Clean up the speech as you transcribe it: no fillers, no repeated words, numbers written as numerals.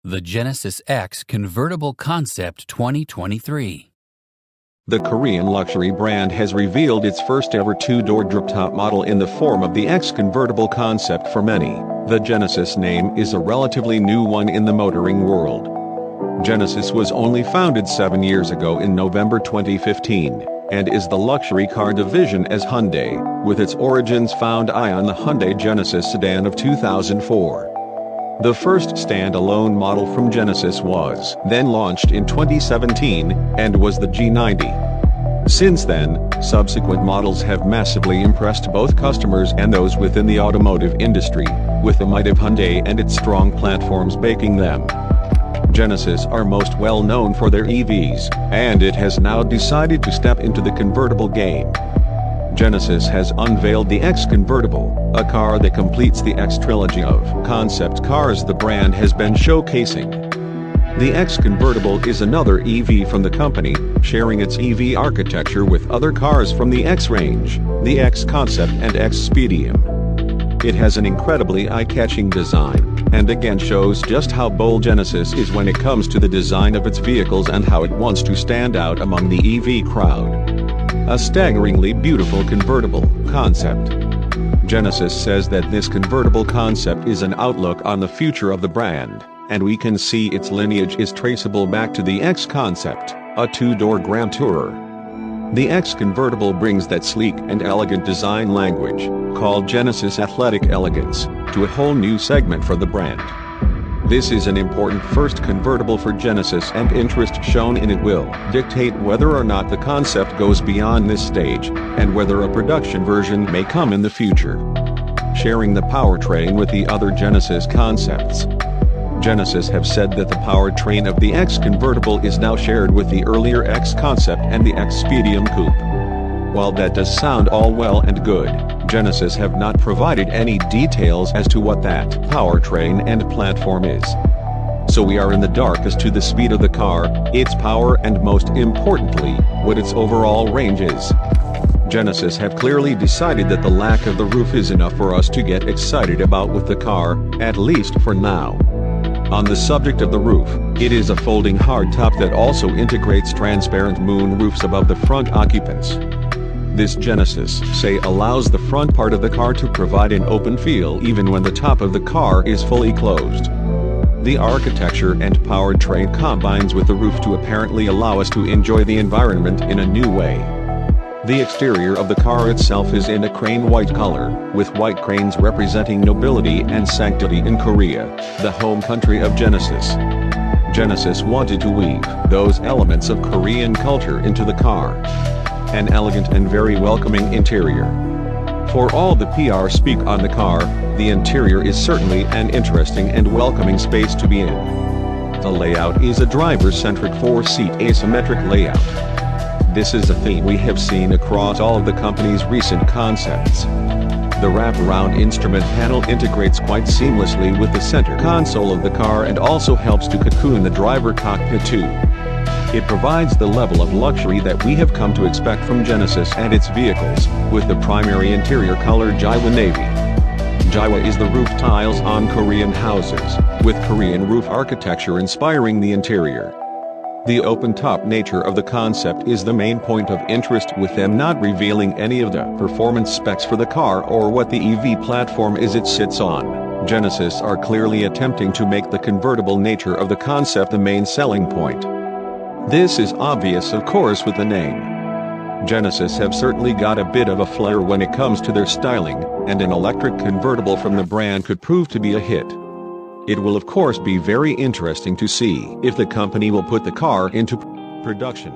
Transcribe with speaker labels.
Speaker 1: The Genesis X Convertible Concept 2023.
Speaker 2: The Korean luxury brand has revealed its first-ever two-door drop-top model in the form of the X Convertible Concept. For many, the Genesis name is a relatively new one in the motoring world. Genesis was only founded 7 years ago in November 2015, and is the luxury car division as Hyundai, with its origins found on the Hyundai Genesis sedan of 2004. The first standalone model from Genesis was then launched in 2017, and was the G90. Since then, subsequent models have massively impressed both customers and those within the automotive industry, with the might of Hyundai and its strong platforms backing them. Genesis are most well known for their EVs, and it has now decided to step into the convertible game. Genesis has unveiled the X Convertible, a car that completes the X trilogy of concept cars the brand has been showcasing. The X Convertible is another EV from the company, sharing its EV architecture with other cars from the X range, the X Concept and X Speedium. It has an incredibly eye-catching design, and again shows just how bold Genesis is when it comes to the design of its vehicles and how it wants to stand out among the EV crowd. A staggeringly beautiful convertible concept. Genesis says that this convertible concept is an outlook on the future of the brand, and we can see its lineage is traceable back to the X Concept, a two-door Grand Tourer. The X Convertible brings that sleek and elegant design language, called Genesis Athletic Elegance, to a whole new segment for the brand. This is an important first convertible for Genesis, and interest shown in it will dictate whether or not the concept goes beyond this stage, and whether a production version may come in the future. Sharing the powertrain with the other Genesis concepts. Genesis have said that the powertrain of the X Convertible is now shared with the earlier X Concept and the X Speedium Coupe. While that does sound all well and good, Genesis have not provided any details as to what that powertrain and platform is. So we are in the dark as to the speed of the car, its power, and most importantly, what its overall range is. Genesis have clearly decided that the lack of the roof is enough for us to get excited about with the car, at least for now. On the subject of the roof, it is a folding hardtop that also integrates transparent moon roofs above the front occupants. This Genesis say allows the front part of the car to provide an open feel even when the top of the car is fully closed. The architecture and powertrain combines with the roof to apparently allow us to enjoy the environment in a new way. The exterior of the car itself is in a crane white color, with white cranes representing nobility and sanctity in Korea, the home country of Genesis. Genesis wanted to weave those elements of Korean culture into the car. An elegant and very welcoming interior. For all the PR speak on the car, the interior is certainly an interesting and welcoming space to be in. The layout is a driver-centric 4-seat asymmetric layout. This is a theme we have seen across all of the company's recent concepts. The wraparound instrument panel integrates quite seamlessly with the center console of the car and also helps to cocoon the driver cockpit too. It provides the level of luxury that we have come to expect from Genesis and its vehicles, with the primary interior color Jiwa Navy. Jiwa is the roof tiles on Korean houses, with Korean roof architecture inspiring the interior. The open-top nature of the concept is the main point of interest, with them not revealing any of the performance specs for the car or what the EV platform is it sits on. Genesis are clearly attempting to make the convertible nature of the concept the main selling point. This is obvious, of course, with the name. Genesis have certainly got a bit of a flair when it comes to their styling, and an electric convertible from the brand could prove to be a hit. It will of course be very interesting to see if the company will put the car into production.